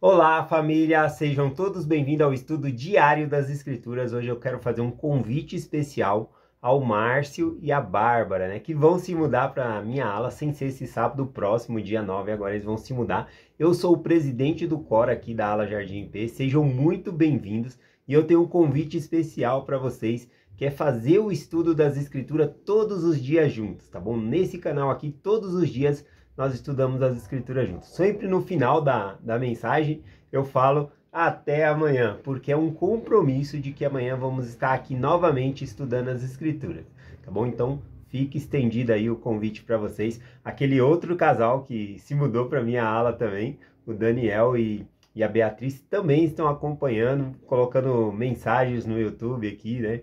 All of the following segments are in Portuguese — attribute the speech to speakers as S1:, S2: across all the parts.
S1: Olá, família! Sejam todos bem-vindos ao estudo diário das Escrituras. Hoje eu quero fazer um convite especial ao Márcio e à Bárbara, né? Que vão se mudar para a minha ala, sem ser esse sábado próximo, dia 9, agora eles vão se mudar. Eu sou o presidente do Cora aqui da ala Jardim IP. Sejam muito bem-vindos e eu tenho um convite especial para vocês, que é fazer o estudo das Escrituras todos os dias juntos, tá bom? Nesse canal aqui, todos os dias, nós estudamos as Escrituras juntos. Sempre no final da mensagem eu falo até amanhã, porque é um compromisso de que amanhã vamos estar aqui novamente estudando as Escrituras, tá bom? Então fique estendido aí o convite para vocês. Aquele outro casal que se mudou para minha ala também, o Daniel e a Beatriz, também estão acompanhando, colocando mensagens no YouTube aqui, né?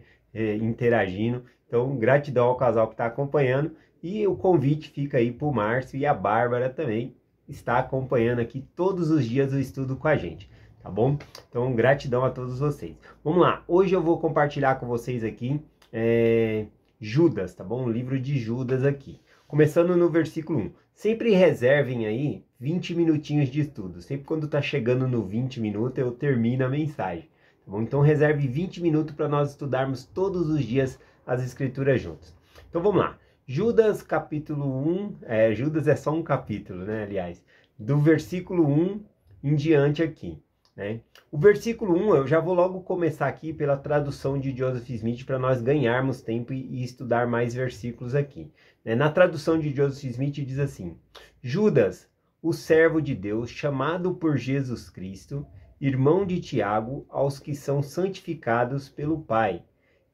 S1: Interagindo. Então gratidão ao casal que está acompanhando. E o convite fica aí para o Márcio e a Bárbara também está acompanhando aqui todos os dias o estudo com a gente, tá bom? Então, gratidão a todos vocês. Vamos lá, hoje eu vou compartilhar com vocês aqui Judas, tá bom? O livro de Judas aqui. Começando no versículo 1. Sempre reservem aí 20 minutinhos de estudo. Sempre quando tá chegando no 20 minutos eu termino a mensagem, tá bom? Então, reserve 20 minutos para nós estudarmos todos os dias as Escrituras juntos. Então, vamos lá. Judas capítulo 1, Judas é só um capítulo, né, aliás, do versículo 1 em diante aqui, né? O versículo 1, eu já vou logo começar aqui pela tradução de Joseph Smith para nós ganharmos tempo e estudar mais versículos aqui, né? Na tradução de Joseph Smith diz assim: Judas, o servo de Deus, chamado por Jesus Cristo, irmão de Tiago, aos que são santificados pelo Pai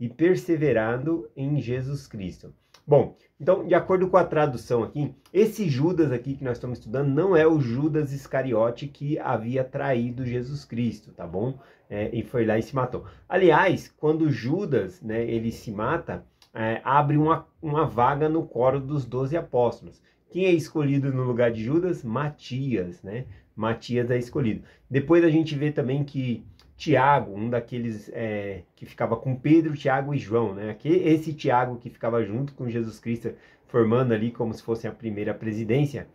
S1: e perseverando em Jesus Cristo. Bom, então, de acordo com a tradução aqui, esse Judas aqui que nós estamos estudando não é o Judas Iscariote que havia traído Jesus Cristo, tá bom? E foi lá e se matou. Aliás, quando Judas, né, ele se mata, abre uma vaga no coro dos 12 apóstolos. Quem é escolhido no lugar de Judas? Matias, né? Matias é escolhido. Depois a gente vê também que Tiago, um daqueles que ficava com Pedro, Tiago e João, né? Esse Tiago que ficava junto com Jesus Cristo, formando ali como se fosse a primeira presidência,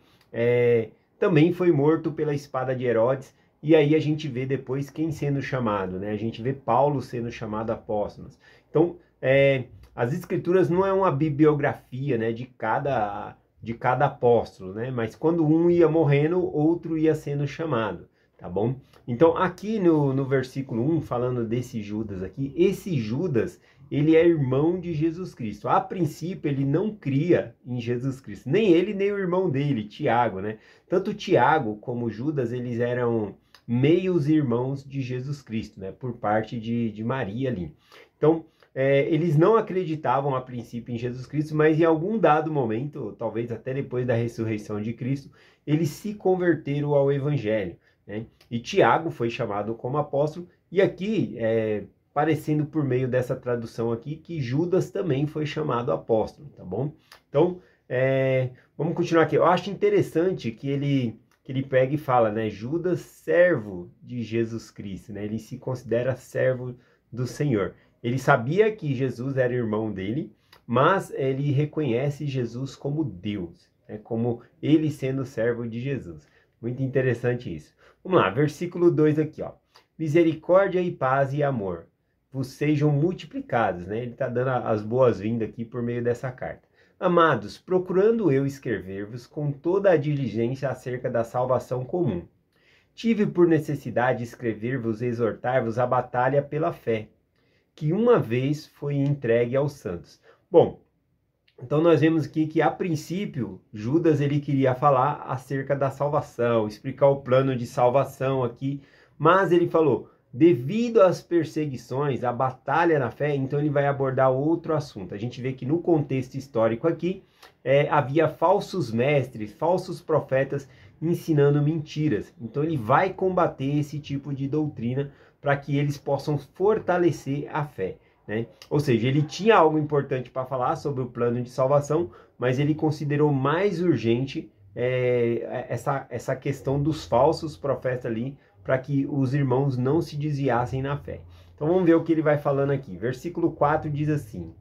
S1: também foi morto pela espada de Herodes. E aí a gente vê depois quem sendo chamado, né? A gente vê Paulo sendo chamado apóstolo. Então, as Escrituras não é uma bibliografia, né, de cada apóstolo, né? Mas quando um ia morrendo, outro ia sendo chamado, tá bom? Então, aqui no versículo 1, falando desse Judas aqui, esse Judas, ele é irmão de Jesus Cristo. A princípio, ele não cria em Jesus Cristo. Nem ele, nem o irmão dele, Tiago, né? Tanto Tiago como Judas, eles eram meios irmãos de Jesus Cristo, né? Por parte de Maria ali. Então, eles não acreditavam a princípio em Jesus Cristo, mas em algum dado momento, talvez até depois da ressurreição de Cristo, eles se converteram ao Evangelho, né? E Tiago foi chamado como apóstolo, e aqui, parecendo por meio dessa tradução aqui, que Judas também foi chamado apóstolo, tá bom? Então, vamos continuar aqui. Eu acho interessante que ele pega e fala, né? Judas, servo de Jesus Cristo, né? Ele se considera servo do Senhor. Ele sabia que Jesus era irmão dele, mas ele reconhece Jesus como Deus, né? Como ele sendo servo de Jesus. Muito interessante isso. Vamos lá, versículo 2 aqui, ó. Misericórdia e paz e amor vos sejam multiplicados, né? Ele está dando as boas-vindas aqui por meio dessa carta. Amados, procurando eu escrever-vos com toda a diligência acerca da salvação comum. Tive por necessidade escrever-vos e exortar-vos a batalha pela fé, que uma vez foi entregue aos santos. Bom, então nós vemos aqui que a princípio Judas ele queria falar acerca da salvação, explicar o plano de salvação aqui, mas ele falou, devido às perseguições, a batalha na fé, então ele vai abordar outro assunto. A gente vê que no contexto histórico aqui, havia falsos mestres, falsos profetas ensinando mentiras. Então ele vai combater esse tipo de doutrina para que eles possam fortalecer a fé, né? Ou seja, ele tinha algo importante para falar sobre o plano de salvação, mas ele considerou mais urgente essa questão dos falsos profetas ali, para que os irmãos não se desviassem na fé. Então vamos ver o que ele vai falando aqui. Versículo 4 diz assim: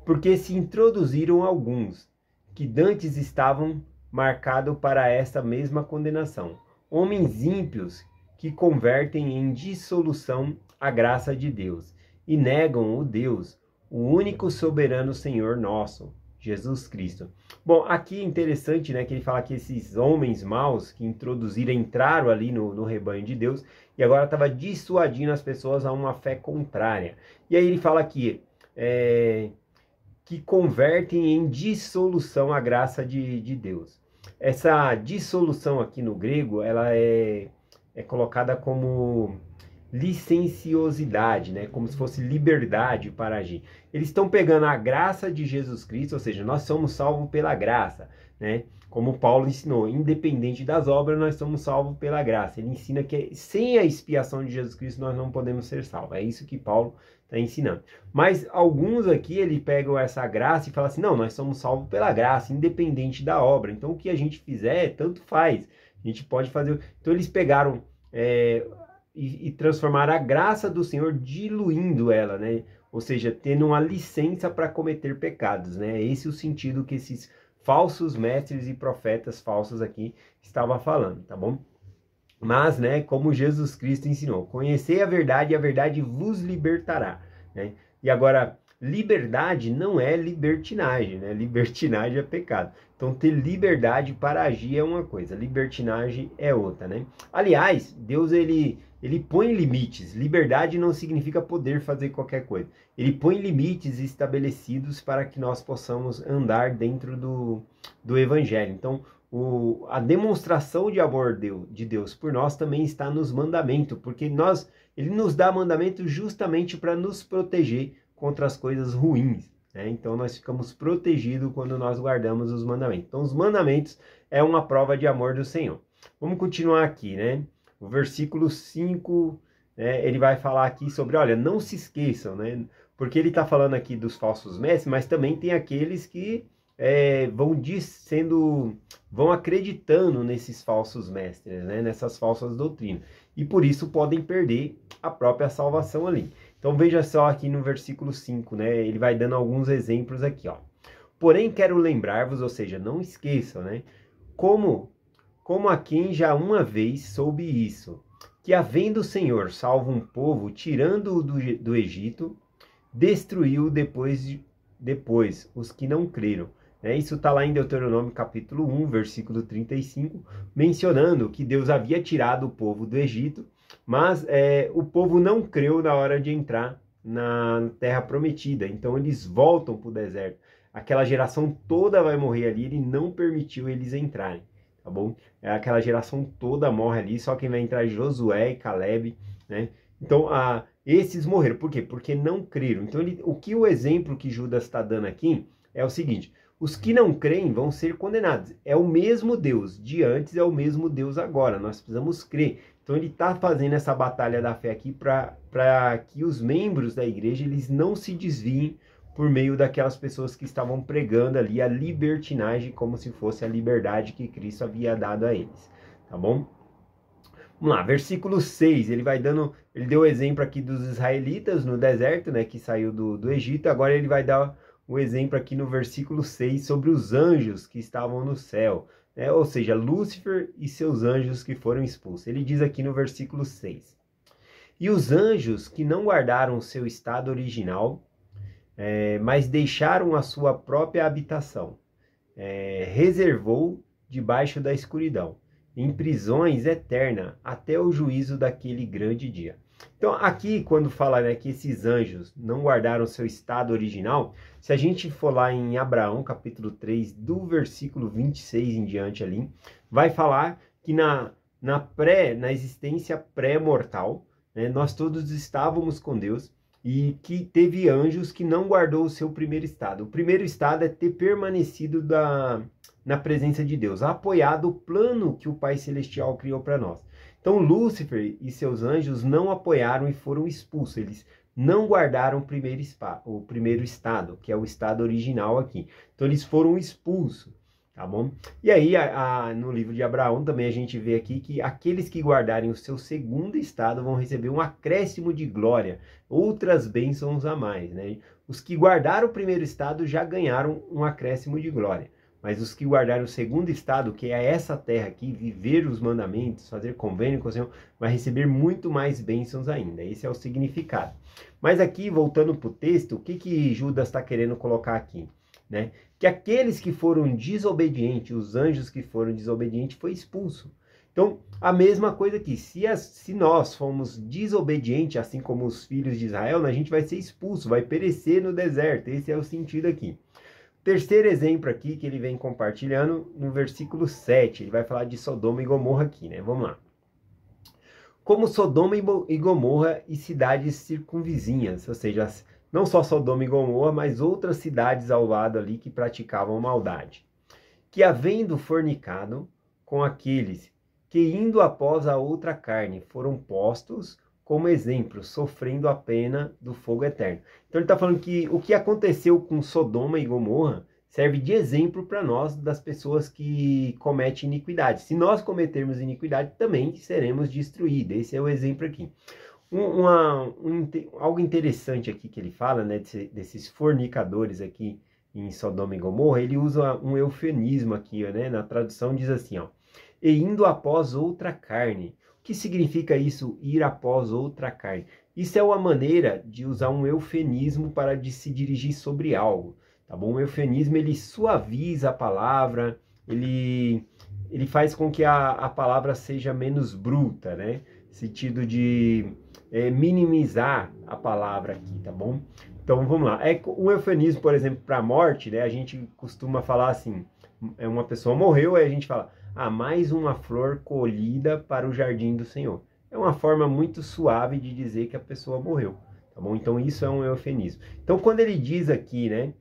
S1: porque se introduziram alguns que dantes estavam marcados para esta mesma condenação, homens ímpios que convertem em dissolução a graça de Deus e negam o Deus, o único soberano Senhor nosso, Jesus Cristo. Bom, aqui é interessante, né, que ele fala que esses homens maus que entraram ali no rebanho de Deus e agora estava dissuadindo as pessoas a uma fé contrária. E aí ele fala aqui, que convertem em dissolução a graça de Deus. Essa dissolução aqui no grego, ela é colocada como licenciosidade, né? Como se fosse liberdade para agir. Eles estão pegando a graça de Jesus Cristo, ou seja, nós somos salvos pela graça, né? Como Paulo ensinou, independente das obras, nós somos salvos pela graça. Ele ensina que sem a expiação de Jesus Cristo nós não podemos ser salvos. É isso que Paulo está ensinando. Mas alguns aqui, ele pegam essa graça e falam assim, não, nós somos salvos pela graça, independente da obra. Então o que a gente fizer, tanto faz. A gente pode fazer... Então eles pegaram e transformaram a graça do Senhor diluindo ela, né? Ou seja, tendo uma licença para cometer pecados, né? Esse é o sentido que esses falsos mestres e profetas falsos aqui estavam falando, tá bom? Mas, né, como Jesus Cristo ensinou, conhecei a verdade e a verdade vos libertará, né? E agora, liberdade não é libertinagem, né? Libertinagem é pecado. Então, ter liberdade para agir é uma coisa, libertinagem é outra, né? Aliás, Deus, ele põe limites. Liberdade não significa poder fazer qualquer coisa. Ele põe limites estabelecidos para que nós possamos andar dentro do Evangelho. Então, a demonstração de amor de Deus por nós também está nos mandamentos, porque ele nos dá mandamento justamente para nos proteger contra as coisas ruins, né? Então nós ficamos protegidos quando nós guardamos os mandamentos. Então os mandamentos é uma prova de amor do Senhor. Vamos continuar aqui, né? O versículo 5, né, ele vai falar aqui sobre, olha, não se esqueçam, né? Porque ele está falando aqui dos falsos mestres, mas também tem aqueles que vão acreditando nesses falsos mestres, né? Nessas falsas doutrinas. E por isso podem perder a própria salvação ali. Então veja só aqui no versículo 5, né? Ele vai dando alguns exemplos aqui, ó. Porém quero lembrar-vos, ou seja, não esqueçam, né? Como a quem já uma vez soube isso, que havendo o Senhor salvo um povo, tirando-o do Egito, destruiu depois os que não creram. Isso está lá em Deuteronômio capítulo 1, versículo 35, mencionando que Deus havia tirado o povo do Egito, mas o povo não creu na hora de entrar na terra prometida. Então eles voltam para o deserto. Aquela geração toda vai morrer ali, ele não permitiu eles entrarem, tá bom? Aquela geração toda morre ali, só quem vai entrar é Josué e Caleb, né? Então esses morreram. Por quê? Porque não creram. Então o exemplo que Judas está dando aqui é o seguinte: os que não creem vão ser condenados. É o mesmo Deus de antes, é o mesmo Deus agora. Nós precisamos crer. Então ele está fazendo essa batalha da fé aqui para que os membros da igreja eles não se desviem por meio daquelas pessoas que estavam pregando ali a libertinagem como se fosse a liberdade que Cristo havia dado a eles. Tá bom? Vamos lá, versículo 6, ele deu o exemplo aqui dos israelitas no deserto, né, que saiu do Egito. Agora ele vai dar o exemplo aqui no versículo 6 sobre os anjos que estavam no céu, né? Ou seja, Lúcifer e seus anjos que foram expulsos. Ele diz aqui no versículo 6, e os anjos que não guardaram o seu estado original, mas deixaram a sua própria habitação, reservou debaixo da escuridão, em prisões eternas, até o juízo daquele grande dia. Então aqui quando fala, né, que esses anjos não guardaram seu estado original, se a gente for lá em Abraão capítulo 3, do versículo 26 em diante ali, vai falar que na existência pré-mortal, né, nós todos estávamos com Deus e que teve anjos que não guardou o seu primeiro estado. O primeiro estado é ter permanecido na presença de Deus, apoiado o plano que o Pai Celestial criou para nós. Então Lúcifer e seus anjos não apoiaram e foram expulsos. Eles não guardaram o primeiro estado, que é o estado original aqui. Então eles foram expulsos, tá bom? E aí no livro de Abraão também a gente vê aqui que aqueles que guardarem o seu segundo estado vão receber um acréscimo de glória, outras bênçãos a mais, né? Os que guardaram o primeiro estado já ganharam um acréscimo de glória. mas os que guardarem o segundo estado, que é essa terra aqui, viver os mandamentos, fazer convênio com o Senhor, vai receber muito mais bênçãos ainda. Esse é o significado. Mas aqui, voltando para o texto, o que Judas está querendo colocar aqui? Né? Que aqueles que foram desobedientes, os anjos que foram desobedientes, foi expulso. Então, a mesma coisa aqui, se nós fomos desobedientes, assim como os filhos de Israel, a gente vai ser expulso, vai perecer no deserto. Esse é o sentido aqui. Terceiro exemplo aqui que ele vem compartilhando no versículo 7, ele vai falar de Sodoma e Gomorra aqui, né? Vamos lá. Como Sodoma e Gomorra e cidades circunvizinhas, ou seja, não só Sodoma e Gomorra, mas outras cidades ao lado ali que praticavam maldade. Que havendo fornicado com aqueles que indo após a outra carne foram postos como exemplo, sofrendo a pena do fogo eterno. Então ele está falando que o que aconteceu com Sodoma e Gomorra serve de exemplo para nós das pessoas que cometem iniquidade. Se nós cometermos iniquidade, também seremos destruídos. Esse é o exemplo aqui. Algo interessante aqui que ele fala, né, desses fornicadores aqui em Sodoma e Gomorra, ele usa um eufemismo aqui, né, na tradução diz assim, ó, e indo após outra carne. O que significa isso, ir após outra carne? Isso é uma maneira de usar um eufemismo para se dirigir sobre algo, tá bom? O eufemismo, ele suaviza a palavra, ele faz com que a palavra seja menos bruta, né? Sentido de minimizar a palavra aqui, tá bom? Então, vamos lá. Um eufemismo, por exemplo, para a morte, né? A gente costuma falar assim, uma pessoa morreu, aí a gente fala, mais uma flor colhida para o jardim do Senhor. É uma forma muito suave de dizer que a pessoa morreu, tá bom? Então isso é um eufemismo. Então quando ele diz aqui, né,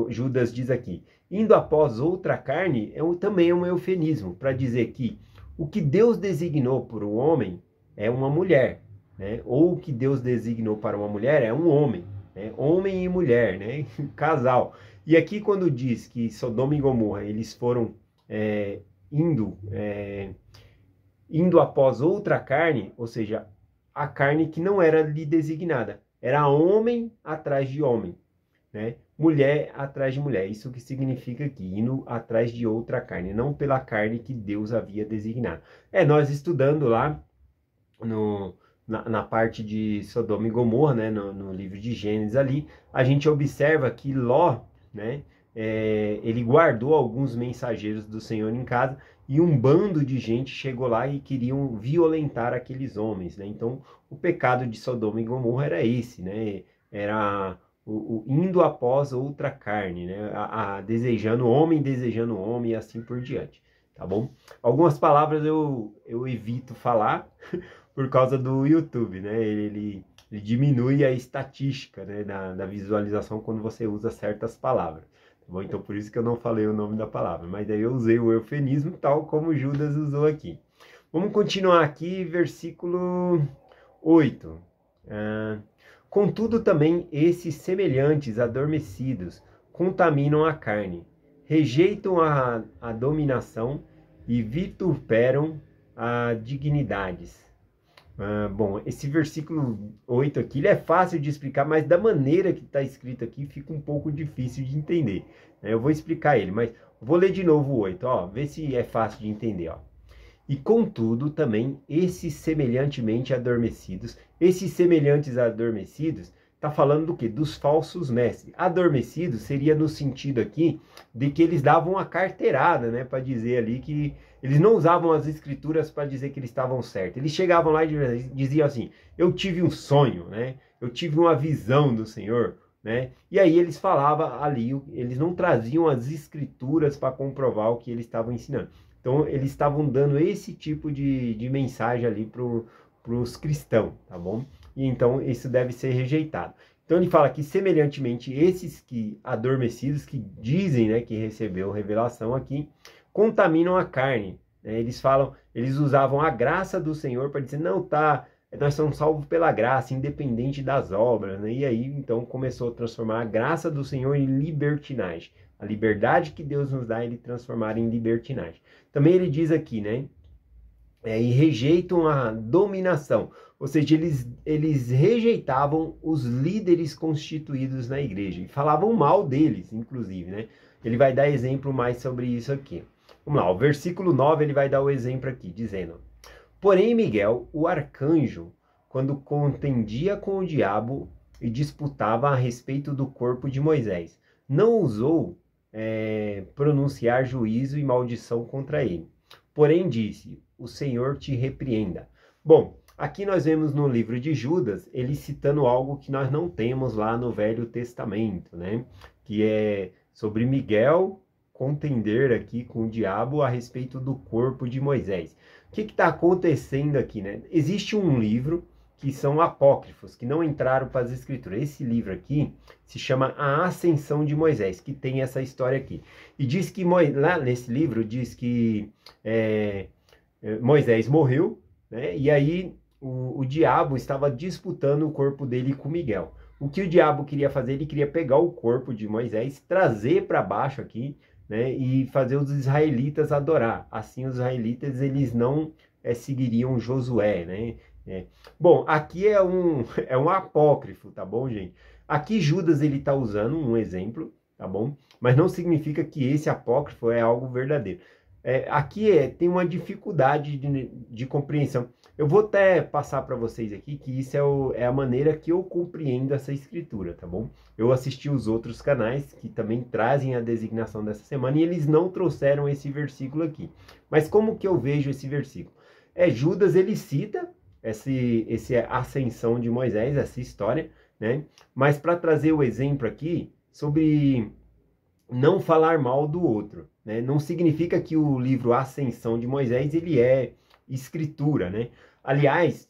S1: Judas diz aqui, indo após outra carne, também é um eufemismo para dizer que o que Deus designou para o homem é uma mulher, né? Ou o que Deus designou para uma mulher é um homem, né? Homem e mulher, né? Casal. E aqui quando diz que Sodoma e Gomorra, eles foram indo após outra carne, ou seja, a carne que não era lhe designada, era homem atrás de homem, né? Mulher atrás de mulher, isso que significa aqui, indo atrás de outra carne, não pela carne que Deus havia designado. Nós estudando lá na parte de Sodoma e Gomorra, né, no livro de Gênesis ali, a gente observa que Ló, né, ele guardou alguns mensageiros do Senhor em casa e um bando de gente chegou lá e queriam violentar aqueles homens, né? Então, o pecado de Sodoma e Gomorra era esse, né? Era o indo após outra carne, né? Desejando homem e assim por diante, tá bom? Algumas palavras eu evito falar por causa do YouTube, né? Ele diminui a estatística, né, da visualização quando você usa certas palavras. Bom, então por isso que eu não falei o nome da palavra, mas daí eu usei o eufemismo tal como Judas usou aqui. Vamos continuar aqui, versículo 8. Contudo também esses semelhantes adormecidos contaminam a carne, rejeitam a dominação e vituperam a dignidades. Bom, esse versículo 8 aqui, ele é fácil de explicar, mas da maneira que está escrito aqui, fica um pouco difícil de entender, né? Eu vou explicar ele, mas vou ler de novo o 8, ó, vê se é fácil de entender, ó. E contudo, também, esses semelhantes adormecidos, está falando do quê? Dos falsos mestres. Adormecidos seria no sentido aqui de que eles davam uma carteirada, né, para dizer ali que eles não usavam as escrituras para dizer que eles estavam certos. Eles chegavam lá e diziam assim, eu tive um sonho, né? Eu tive uma visão do Senhor, né? E aí eles falavam ali, eles não traziam as escrituras para comprovar o que eles estavam ensinando. Então eles estavam dando esse tipo de mensagem ali para os cristãos, tá bom? E então isso deve ser rejeitado. Então ele fala que semelhantemente esses que adormecidos, que dizem, né, que recebeu revelação aqui, contaminam a carne, né? Eles usavam a graça do Senhor para dizer, não, nós somos salvos pela graça, independente das obras, né? E aí então começou a transformar a graça do Senhor em libertinagem. A liberdade que Deus nos dá, ele transformar em libertinagem. Também ele diz aqui, né? E rejeitam a dominação, ou seja, eles rejeitavam os líderes constituídos na igreja e falavam mal deles, inclusive, né? ele vai dar exemplo mais sobre isso aqui. Vamos lá, o versículo 9 ele vai dar o exemplo aqui, dizendo: porém Miguel, o arcanjo, quando contendia com o diabo e disputava a respeito do corpo de Moisés, não ousou pronunciar juízo e maldição contra ele. Porém disse: o Senhor te repreenda. Bom, aqui nós vemos no livro de Judas, ele citando algo que nós não temos lá no Velho Testamento, né? Que é sobre Miguel contender aqui com o diabo a respeito do corpo de Moisés. O que está acontecendo aqui, né? Existe um livro que são apócrifos, que não entraram para as escrituras. Esse livro aqui se chama A Ascensão de Moisés, que tem essa história aqui. E diz que, lá nesse livro, diz que Moisés morreu, né? E aí o diabo estava disputando o corpo dele com Miguel. O que o diabo queria fazer? Ele queria pegar o corpo de Moisés, trazer para baixo aqui, né? E fazer os israelitas adorar. Assim os israelitas eles não seguiriam Josué, né? Bom, aqui é um apócrifo, tá bom, gente? Aqui Judas ele está usando um exemplo, tá bom? Mas não significa que esse apócrifo é algo verdadeiro. Aqui tem uma dificuldade de compreensão. Eu vou até passar para vocês aqui que isso é a maneira que eu compreendo essa escritura, tá bom? Eu assisti os outros canais que também trazem a designação dessa semana e eles não trouxeram esse versículo aqui. Mas como que eu vejo esse versículo? Judas ele cita esse ascensão de Moisés, essa história, né? Mas para trazer o exemplo aqui sobre não falar mal do outro, né? Não significa que o livro Ascensão de Moisés ele é escritura, né? Aliás,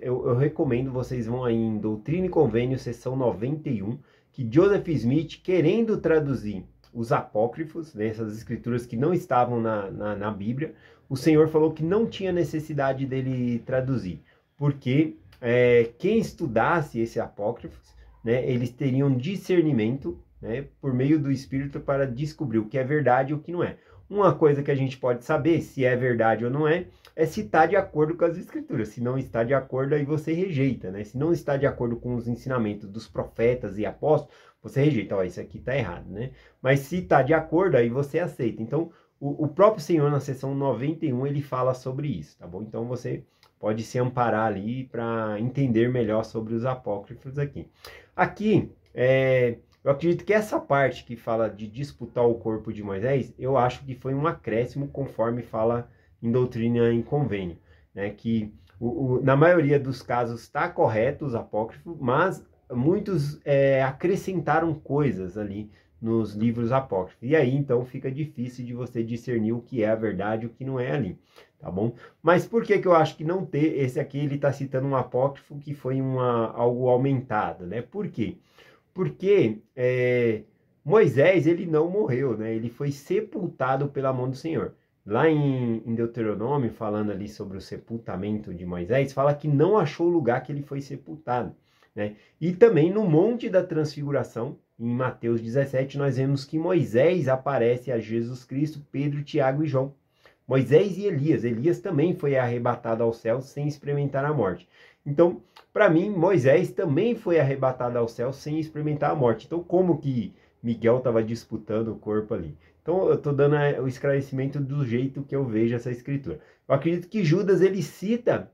S1: eu recomendo vocês vão aí em Doutrina e Convênio, seção 91, que Joseph Smith, querendo traduzir os apócrifos, né, essas escrituras que não estavam na Bíblia, o Senhor falou que não tinha necessidade dele traduzir, porque quem estudasse esse apócrifos, né, eles teriam discernimento, né, por meio do Espírito para descobrir o que é verdade e o que não é. Uma coisa que a gente pode saber se é verdade ou não é se está de acordo com as escrituras. Se não está de acordo, aí você rejeita, né? Se não está de acordo com os ensinamentos dos profetas e apóstolos, você rejeita. Ó, isso aqui está errado, né? Mas se está de acordo, aí você aceita. Então, o próprio Senhor, na seção 91, ele fala sobre isso, tá bom? Então, você pode se amparar ali para entender melhor sobre os apócrifos aqui. Aqui, eu acredito que essa parte que fala de disputar o corpo de Moisés, eu acho que foi um acréscimo conforme fala em Doutrina e Convênio, né? Que na maioria dos casos está correto os apócrifos, mas muitos acrescentaram coisas ali nos livros apócrifos. E aí, então, fica difícil de você discernir o que é a verdade e o que não é ali, tá bom? Mas por que eu acho que não ter? Esse aqui, ele está citando um apócrifo que foi algo aumentado, né? Por quê? Porque Moisés, ele não morreu, né? Ele foi sepultado pela mão do Senhor. Lá em Deuteronômio, falando ali sobre o sepultamento de Moisés, fala que não achou lugar que ele foi sepultado, né? E também no Monte da Transfiguração, em Mateus 17, nós vemos que Moisés aparece a Jesus Cristo, Pedro, Tiago e João. Moisés e Elias. Elias também foi arrebatado ao céu sem experimentar a morte. Então, para mim, Moisés também foi arrebatado ao céu sem experimentar a morte. Então, como que Miguel estava disputando o corpo ali? Então, eu estou dando o esclarecimento do jeito que eu vejo essa escritura. Eu acredito que Judas, ele cita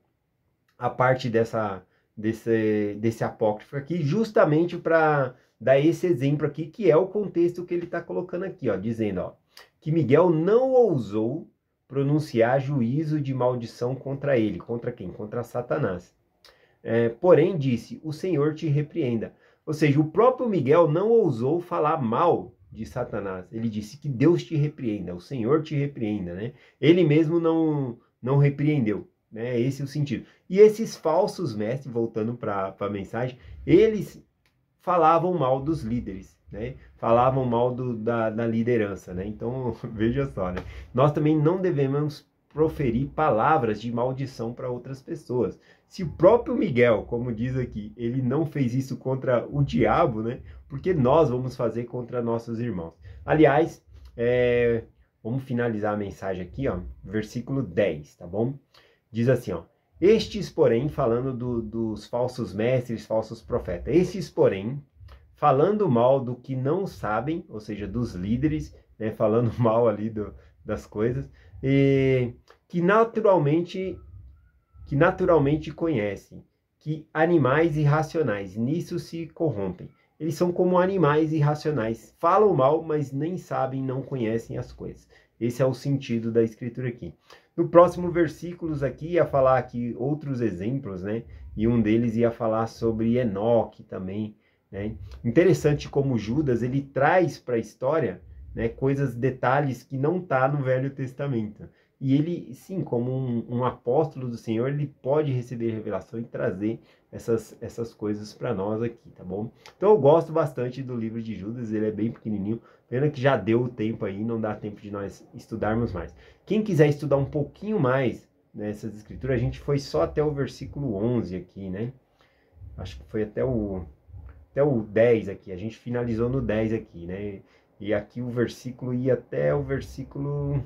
S1: a parte desse apócrifo aqui, justamente para dar esse exemplo aqui, que é o contexto que ele está colocando aqui, ó, dizendo ó, que Miguel não ousou pronunciar juízo de maldição contra ele. Contra quem? Contra Satanás. Porém, disse, o Senhor te repreenda. Ou seja, o próprio Miguel não ousou falar mal de Satanás. Ele disse que Deus te repreenda, o Senhor te repreenda, né? Ele mesmo não repreendeu, né? Esse é o sentido. E esses falsos mestres, voltando para a mensagem, eles falavam mal dos líderes, né? Falavam mal da liderança, né? Então, veja só, né? Nós também não devemos proferir palavras de maldição para outras pessoas. Se o próprio Miguel, como diz aqui, ele não fez isso contra o diabo, né? Porque nós vamos fazer contra nossos irmãos. Aliás, vamos finalizar a mensagem aqui, ó, versículo 10, tá bom? Diz assim, ó, estes, porém, falando dos falsos mestres, falsos profetas, estes, porém, falando mal do que não sabem, ou seja, dos líderes, né, falando mal ali das coisas, e que naturalmente conhecem, que animais irracionais nisso se corrompem. Eles são como animais irracionais, falam mal, mas nem sabem, não conhecem as coisas. Esse é o sentido da escritura aqui. No próximo versículos aqui ia falar aqui outros exemplos, né? E um deles ia falar sobre Enoque também, né? Interessante como Judas, ele traz para a história, né, coisas, detalhes que não tá no Velho Testamento. E ele, sim, como um apóstolo do Senhor, ele pode receber revelação e trazer essas coisas para nós aqui, tá bom? Então eu gosto bastante do livro de Judas, ele é bem pequenininho. Pena que já deu o tempo aí, não dá tempo de nós estudarmos mais. Quem quiser estudar um pouquinho mais nessas escrituras, a gente foi só até o versículo 11 aqui, né? Acho que foi até o 10 aqui, a gente finalizou no 10 aqui, né? E aqui o versículo ia até o versículo...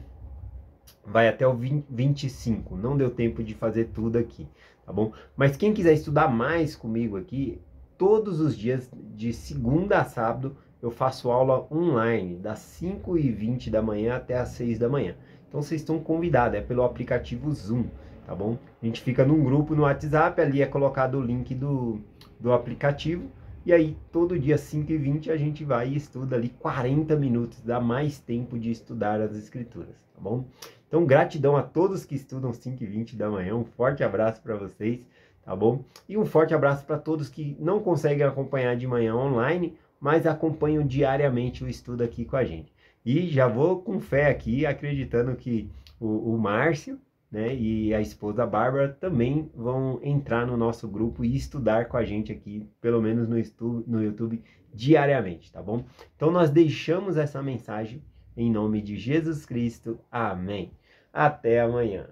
S1: vai até o 25, não deu tempo de fazer tudo aqui, tá bom? Mas quem quiser estudar mais comigo aqui, todos os dias, de segunda a sábado, eu faço aula online, das 5h20 da manhã até as 6 da manhã. Então vocês estão convidados, é pelo aplicativo Zoom, tá bom? A gente fica num grupo no WhatsApp, ali é colocado o link do aplicativo, e aí todo dia 5h20 a gente vai e estuda ali 40 minutos, dá mais tempo de estudar as escrituras, tá bom? Então, gratidão a todos que estudam 5h20 da manhã, um forte abraço para vocês, tá bom? E um forte abraço para todos que não conseguem acompanhar de manhã online, mas acompanham diariamente o estudo aqui com a gente. E já vou com fé aqui, acreditando que o Márcio, né, e a esposa Bárbara também vão entrar no nosso grupo e estudar com a gente aqui, pelo menos no YouTube, diariamente, tá bom? Então, nós deixamos essa mensagem em nome de Jesus Cristo. Amém. Até amanhã.